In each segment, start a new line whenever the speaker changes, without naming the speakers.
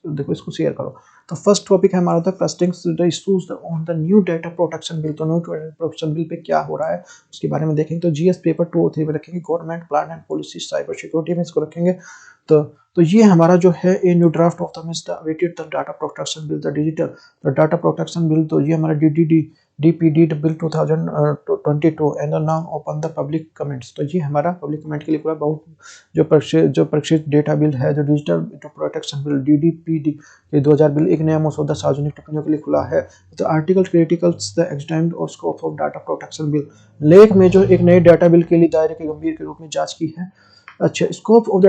देखो इसको शेयर करो। तो फर्स्ट टॉपिक है हमारा था trusting the issues on the new data protection bill. तो न्यू डेटा प्रोटेक्शन बिल पे क्या हो रहा है उसके बारे में देखेंगे। तो जीएस पेपर 2 और 3 में रखेंगे, government plan and policy cyber security में इसको रखेंगे। तो ये हमारा जो है a new draft of the mister awaited the data protection bill the digital the data protection bill. तो ये हमारा DPD bill 2022 and now open the public comments. तो ये हमारा पब्लिक कमेंट के लिए पूरा बहुत जो परीक्षित डेटा बिल है, जो डिजिटल प्रोटेक्शन बिल डीडीपीडी के 2000 बिल एक नया मसौदा सार्वजनिक टिप्पणियों के लिए खुला है। तो आर्टिकल क्रिटिकल्स द एक्सटेंड और scope of data protection bill, लेख में जो एक नए डाटा बिल के लिए दायरे के गंभीर के रूप में जांच की है। अच्छा, scope of the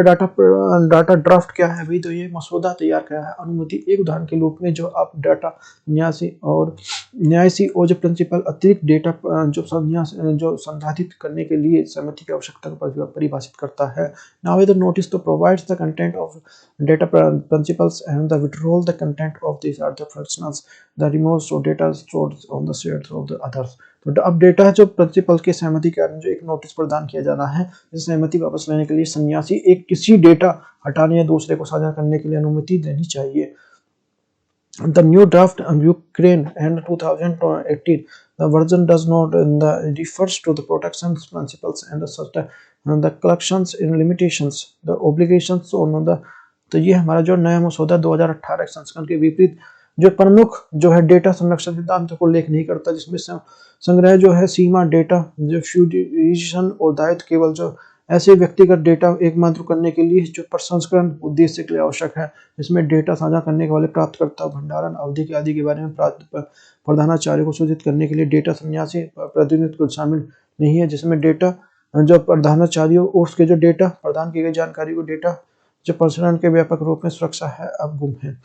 data draft क्या है भाई? तो ये मसौदा तैयार किया है अनुमति एक उदाहरण के रूप में जो आप डाटा न्यासी और जो प्रिंसिपल अतिरिक्त डेटा जो संसाधित करने के लिए सहमति की आवश्यकता को परिभाषित करता है। Now the notice to provides the content of data principals and the withdrawal the content of this are the functionals the remove so data stored on the shares of the others. तो अब data जो principal की सहमति के कारण जो एक notice प्रदान किया जाना है, इस सहमति वापस लेने के लिए सन्यासी एक किसी डेटा हटाने या दूसरे को साझा करने के लिए अनुमति देनी चाहिए। The new draft Ukraine and 2018 the version does not refers to the protection principles and the collections in limitations the obligations on the। तो ये हमारा जो नया मसौदा 2018 संस्करण के विपरीत जो प्रमुख जो है डेटा संरक्षण सिद्धांतों को उल्लेख नहीं करता, जिसमें संग्रह जो है सीमा डेटा जो फ्यूडिशन और दायित्व केवल जो ऐसे व्यक्तिगत डेटा एकमात्र करने के लिए जो प्रसंस्करण उद्देश्य के लिए आवश्यक है, इसमें डेटा साझा करने के वाले प्राप्तकर्ता भंडारण अवधि के आदि के बारे में प्रधानाचार्य को सूचित करने के लिए डेटा सन्यासी प्रतिनिधित्व शामिल नहीं है, जिसमें डेटा जो प्रधानाचार्यों और उसके जो डेटा प्रदान की गई जानकारी को डेटा जो प्रसारण के व्यापक रूप में सुरक्षा है अब गुम है।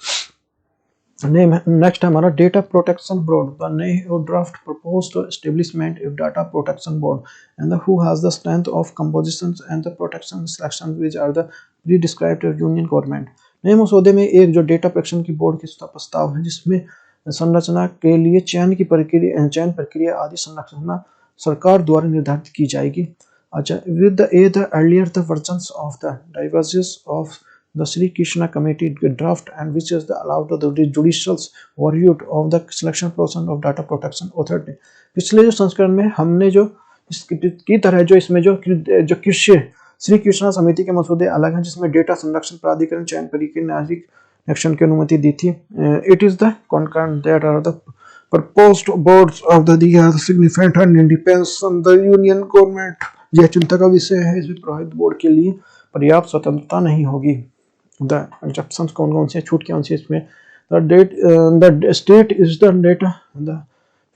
नेक्स्ट हमारा data protection board. The new draft propose to establishment of data protection board and who has the strength of compositions and the protection selections which are the pre described union government. नए मसौदे में एक जो data protection की board की प्रस्ताव है, जिसमें संरचना के लिए चयन प्रक्रिया आदि संरचना सरकार द्वारा निर्धारित की जाएगी। अच्छा, with the earlier the versions of the diversities of the Sri Krishna Committee draft and which is the allowed to the judicial review of the selection process of data protection authority। पिछले जो संस्करण में हमने जो इसकी तरह जो इसमें जो कृषि श्री कृष्णा समिति के मसौदे अलग हैं, जिसमें डेटा संरक्षण प्राधिकरण चयन प्रक्रिया नागरिक रक्षण की अनुमति दी थी। It is the concurrent that are the proposed boards of the significant and independence on the union government। यह चिंता का विषय है, इसमें प्रभावित बोर्ड के लिए पर्याप्त स्वतंत्रता नहीं होगी। The exceptions कौन से छूट कौन सी इसमें? The state is the data the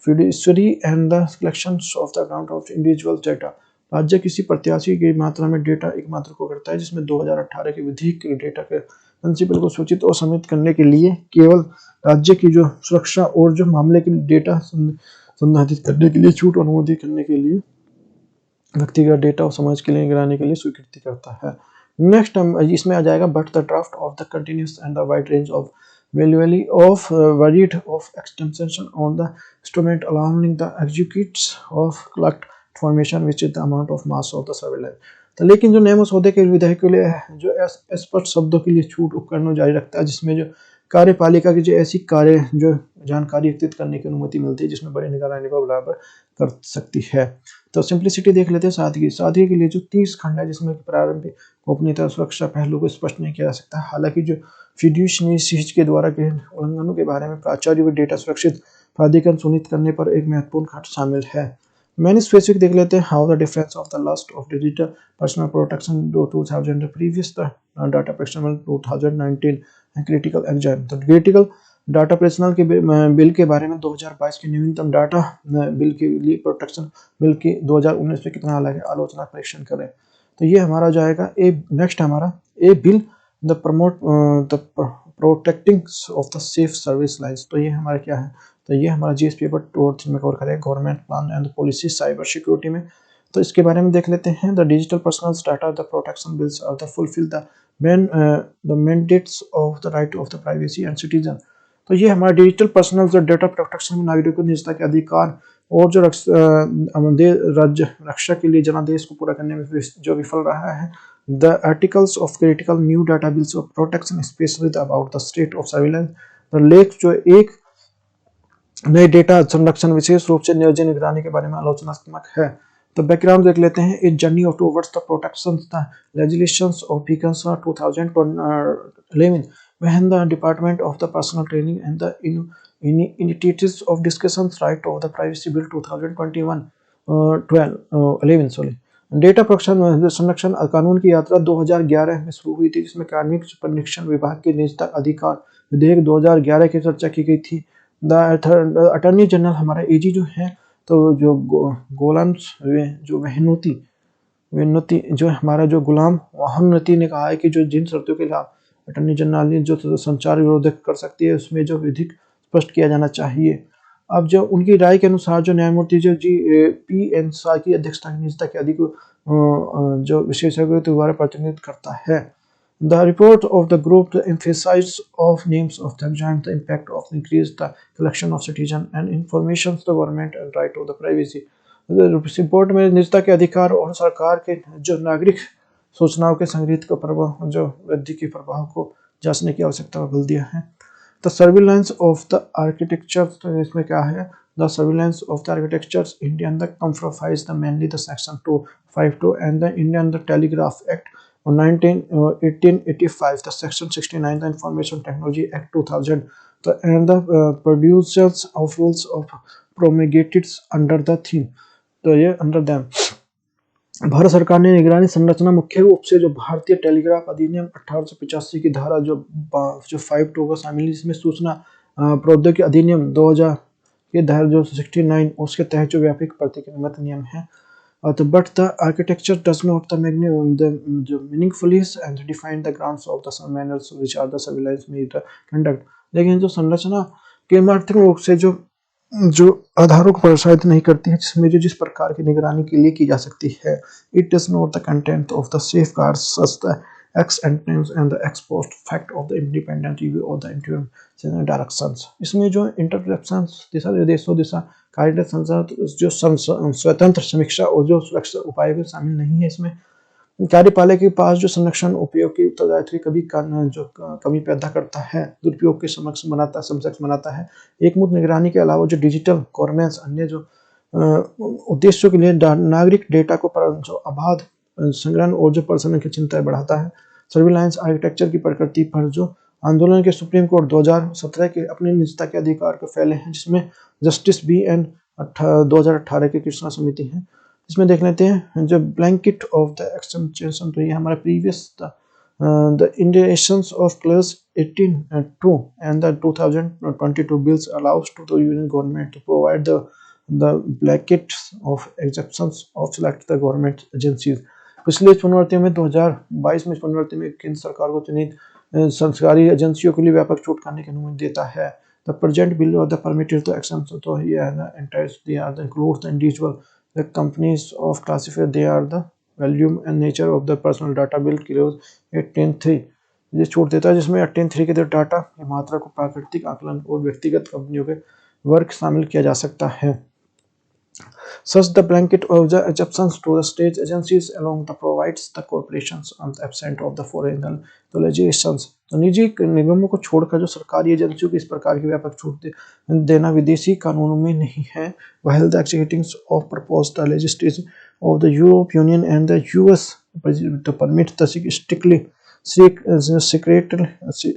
fiduciary and the collections of the account of individual data। राज्य किसी प्रत्याशी की मात्रा में डेटा एकमात्र को करता है, जिसमें 2018 के विधिक डेटा के प्रिंसिपल को सूचित और सम्मिलित करने के लिए केवल राज्य की जो सुरक्षा और जो मामले के डेटा संसाधित करने के लिए छूट अनुमति करने के लिए व्यक्तिगत डेटा और समाज के लिए निगरानी के लिए स्वीकृति करता है। नेक्स्ट इसमें आ जाएगा but the draft of the continuous and the wide range of वैल्यूअली of varied of extension on the instrument allowing the executives of collect information which is the amount of mass of the surveillance. तो लेकिन जो नए मसौदे के विधेयक के लिए जो स्पष्ट शब्दों के लिए छूट उपकरणों जारी रखता है, जिसमें जो कार्यपालिका की जो ऐसी कार्य जो जानकारी एकत्रित करने की अनुमति मिलती है, जिसमें बड़ी निगरानी को बराबर कर सकती है। तो सिंप्लिसिटी देख लेते हैं। सादगी के लिए जो 30 खंड है, जिसमें प्रारंभिक गोपनीयता सुरक्षा पहलू को स्पष्ट नहीं किया जा सकता। हालांकि जो फिड्यूशरी के द्वारा के उल्लंघनों के बारे में प्राचार्य को डेटा सुरक्षित प्राधिकरण सुनिश्चित करने पर एक महत्वपूर्ण खंड शामिल है। मैंने स्पेसिफिक देख लेते हैं। How the difference of the last of digital personal protection 2000 previous data protection 2019 critical exam. तो क्रिटिकल डाटा प्रोटेक्शन के बिल के बारे में 2022 के नवीनतम डाटा बिल के लिए प्रोटेक्शन बिल की 2019 में कितना अलग है, आलोचना परीक्षण करें। तो ये हमारा जाएगा नेक्स्ट हमारा a bill the promote the protecting of the safe service lines. तो ये हमारा क्या है? तो ये हमारा जीएस पेपर 2 और 3 में कवर करेगा, government plan and policy cyber security में। तो इसके बारे में देख लेते हैं। The digital personal data the protection bills are the fulfil the mandates of the right of the privacy and citizen. तो ये हमारा डिजिटल पर्सनल जो डेटा प्रोटेक्शन में नागरिकों की निजता के अधिकार और जो राज्य रक्षा के लिए जनादेश को पूरा करने में जो विफल रहा है, The articles of critical new data bills of protection, especially about the state of surveillance. The लेख जो एक नए डेटा संरक्षण विशेष रूप से नियोजन निगरानी के बारे में आलोचनात्मक है। तो बैकग्राउंड देख लेते हैं। It journey of towards the protection the legislations of Bacon's 2011 when the Department of the Personal Training and the Initiatives of Discussions Right of the Privacy Bill 2021 11 sorry data protection संरक्षण कानून की यात्रा 2011 में शुरू हुई थी, जिसमें कार्मिक परीक्षण विभाग के निजता अधिकार विधेयक 2011 की चर्चा की गई थी। द अटॉर्नी जनरल हमारा एजी जो है, तो जो गोलाम जो वेन्नोती जो हमारा जो गुलाम वहन्नती ने कहा है कि जो जिन शर्तों के खिलाफ अटॉर्नी जनरल ने जो संचार विरोध कर सकती है, उसमें जो विधिक स्पष्ट किया जाना चाहिए। अब जो उनकी राय के अनुसार जो न्यायमूर्ति जो पी एन शाह की अध्यक्षता की निजता के अधिक जो विशेषज्ञों द्वारा प्रतिनिधित्व करता है। The report of the group emphasizes of names of the examined the impact of increased the collection of citizen and information to the government and right of the privacy. Report में निजता के अधिकार और सरकार के जो नागरिक सूचनाओं के संग्रहित का प्रभाव जो वृद्धि के प्रभाव को जांचने की आवश्यकता पर बल दिया है। The surveillance of the architecture, तो इसमें क्या है, the surveillance of the architectures Indian the compromise the mainly the section 252 and the Indian the telegraph act 1885, the section 69 the Information Technology Act 2000 and the producers of rules of promulgated under the theme। तो ये under them Bharat सरकार ने निगरानी संरचना मुख्य रूप से जो भारतीय टेलीग्राफ अधिनियम 1885 की धारा जो 52 को शामिल है, जिसमें सूचना प्रौद्योगिकी अधिनियम 2000 के धारा जो 69 उसके तहत जो व्यापक प्रतिनिधित्व नियम है। But the architecture does not the meaningfully and define the grounds of the manners which are the surveillance may the conduct। लेकिन जो संरचना के मार्थिक रूप से जो आधारों को प्रोत्साहित नहीं करती है, जिसमें जो जिस प्रकार की निगरानी के लिए की जा सकती है। It does not the content of the safeguards such the ex ante and the ex post fact of the independent review of the interim directions। इसमें जो इंटरप्रेशंस दिशा निर्देशों दिशा कार्य संसद जो स्वतंत्र समीक्षा और जो सुरक्षा उपाय भी शामिल नहीं है। इसमें कार्यपालक के पास जो संरक्षण उपयोग की उत्तरदायित्व कभी जो कमी पैदा करता है, दुरुपयोग के समक्ष बनाता है। एक मुक्त निगरानी के अलावा जो डिजिटल गवर्नेंस अन्य जो उद्देश्यों के लिए नागरिक डेटा को जो अबाध संग्रहण और जो प्रसारण की चिंता बढ़ाता है। सर्विलांस आर्किटेक्चर की प्रकृति पर जो आंदोलन के सुप्रीम कोर्ट 2017 के अपने निजता के अधिकार को फैले हैं, जिसमें जस्टिस बी एन 2018 की कृष्णा समिति है। इसमें देख लेते हैं जो ब्लैंकेट ऑफ द एक्सटेंशन, तो ये हमारा previous the indications of clause 18(2) and the 2022 bills allows to the union government to provide the blankets of exceptions of select the government agencies। पिछले पुनर्वृत्ति में 2022 में इस पुनर्वृत्ति में केंद्र सरकार को चुनित सरकारी एजेंसियों के लिए व्यापक छूट करने की अनुमति देता है। The present bill of the permitted the exemptions, so here the entire they are the includes the individual the companies of classified they are the volume and nature of the personal data bill clause 18(3) ये छूट देता है, जिसमें 18(3) के तहत data की मात्रा को प्राकृतिक आकलन और व्यक्तिगत कंपनियों के वर्ग शामिल किया जा सकता है। Such the blanket of the exceptions to the state agencies along the provides the corporations on the absent of the foreign legislations। तो निजी निगमों को छोड़कर जो सरकारी एजेंसियों को इस प्रकार की व्यापक छूट देना विदेशी कानूनों में नहीं है। While the executives of proposed legislation of the Europe Union and the US to permit the strictly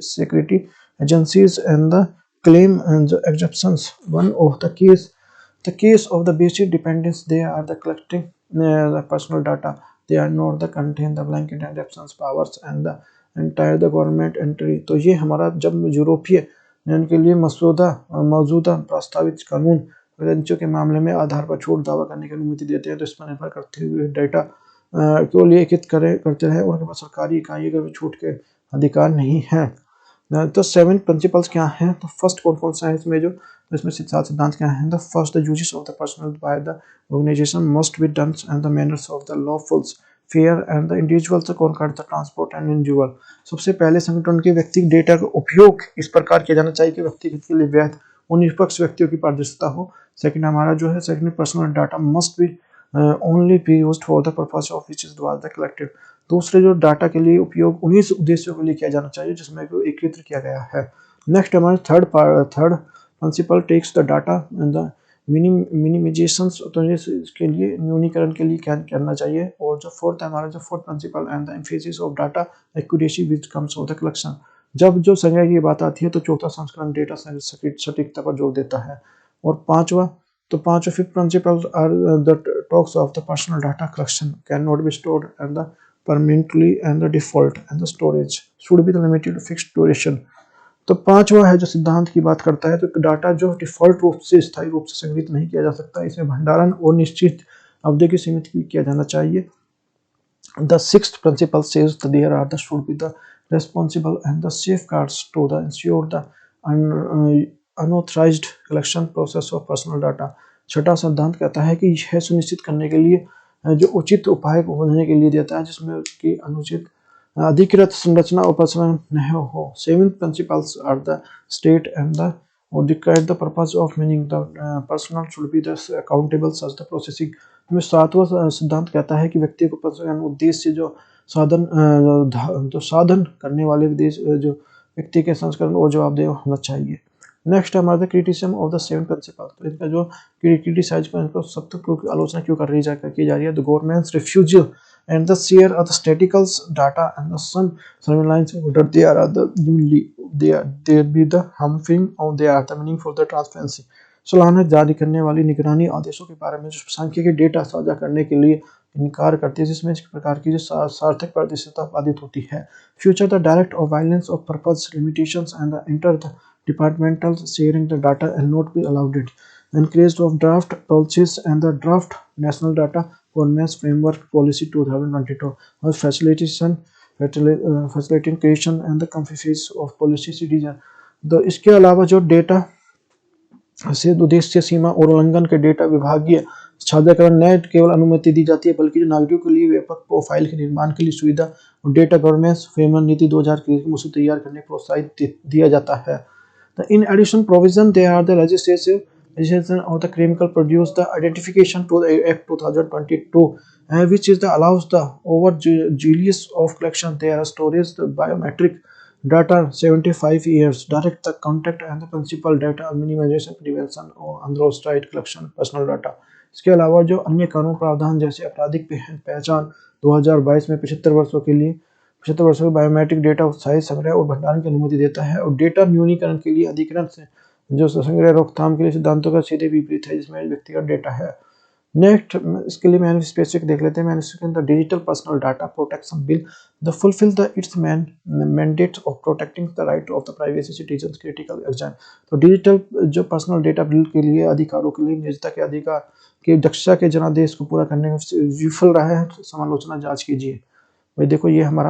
security agencies and the claim and the exceptions, one of the case of the basic dependence they are the collecting the personal data, they are not the contain the blanket exceptions powers and the entire the government entry। तो ये हमारा जब यूरोपीय union के लिए मौजूदा प्रस्तावित कानून एजेंसियों के मामले में आधार पर छूट दावा करने की अनुमति देते हैं, तो इस पर निर्भर करते हुए डाटा को लिखित करते रहे, उनके पास सरकारी इकाइयों के छूट के अधिकार नहीं है। तो 7 प्रिंसिपल्स क्या हैं, तो फर्स्ट कौन सा है इसमें जो इसमें सिद्धांत क्या है। The first the uses of the personal by the organisation must be done and the manners of the lawfuls fair and the individuals कौन करता ट्रांसपोर्ट एंड इंडिविजुअल। सबसे पहले संगठन के व्यक्तिगत डेटा का उपयोग इस प्रकार किया जाना चाहिए कि व्यक्तिगत के लिए वैध और निष्पक्ष व्यक्तियों की पारदर्शिता हो। सेकंड हमारा जो है second personal data must be only be used for the purpose of which is was the collected। दूसरे जो डाटा के लिए उपयोग उन्हीं उद्देश्यों के लिए किया जाना चाहिए जिसमें को एकत्रित किया गया है। नेक्स्ट हमारे third principle takes the data and the minimisations, तो इसके लिए न्यूनीकरण के लिए क्या करना चाहिए। और जो फोर्थ है हमारा जो fourth principle and the emphasis of data accuracy which comes of the collection. जब जो संग्रह की बात आती है तो चौथा संस्करण डेटा सटीकता पर जोर देता है। और पांचवा fifth principle are the talks of the personal data collection can not be stored and the permanently and the default and the storage should be the limited to fixed duration। तो पांचवा है जो सिद्धांत की बात करता है तो डाटा जो डिफॉल्ट रूप से स्थायी रूप से संग्रहित नहीं किया जा सकता, इसमें भंडारण और निश्चित अवधि की सीमित किया जाना चाहिए। The sixth principle says that there are the should be the responsible and the safeguards to the ensure the unauthorized collection process of personal data। छठा सिद्धांत कहता है कि यह सुनिश्चित करने के लिए जो उचित उपाय होने के लिए देता है जिसमें कि अनुचित अधिकृत संरचना और प्रसारण न हो। Seventh principles are the state and the और describe the purpose of meaning the personal should be the accountable such the processing. में सातवां सिद्धांत कहता है कि व्यक्ति को उद्देश्य जो साधन करने वाले जो व्यक्ति के संस्करण और जवाबदेह होना चाहिए। नेक्स्ट है हमारा criticism of the seven principle. तो इनका जो क्रिटिसाइज सत्य की आलोचना क्यों की जा रही है। The governments refusal and the share of the staticals data and the some surveillance order they are the they be the harming or they are the meaning for the transparency। सालाना जारी करने वाली निगरानी आदेशों के बारे में जो सांख्यिकीय डेटा साझा करने के लिए इनकार करती है जिसमें इस प्रकार की जो सार्थक पारदर्शिता बाधित होती है। फ्यूचर द डायरेक्ट और violence of purpose limitations and the enter the departmental sharing the data and not be allowed it. Encouraged of draft policies and the draft national data governance framework policy 2022 was facilitating creation and the confidence of policy citizen। तो इसके अलावा जो data से उद्देश्य सीमा और उल्लंघन के data विभागीय साझाकरण न केवल अनुमति दी जाती है बल्कि जो नागरिकों के लिए व्यापक प्रोफाइल के निर्माण के लिए सुविधा और डेटा गवर्नेंस फ्रेमवर्क नीति 2000 की मसूदा तैयार करने प्रोत्साहित दिया जाता है। In addition provision they are the legislation of the criminal produce the identification to the Act 2022 which is the allows the over zealous of collection there are storage the biometric data 75 years direct the contact and the principal data minimization prevention और unauthorized collection personal data। इसके अलावा जो अन्य कानून प्रावधान जैसे आपराधिक पहचान 2022 में 75 वर्षों के बायोमेट्रिक डेटा उत्साहित संग्रह और भंडारण की अनुमति देता है। और डेटा न्यूनीकरण के लिए अधिकरण से जो संग्रह रोकथाम के लिए सिद्धांतों का सीधे विपरीत है जिसमें व्यक्तिगत डेटा है। नेक्स्ट इसके लिए मैंने स्पेसिफिक देख लेते हैं। मैंने the digital personal data protection bill the fulfil the it's mandate of protecting the right of the privacy citizen critical exam. तो डिजिटल जो पर्सनल डेटा बिल के लिए अधिकारों के लिए निजता के अधिकार के दक्षता के जनादेश को पूरा करने में विफल रहा है। समालोचना जांच कीजिए। भाई देखो ये हमारा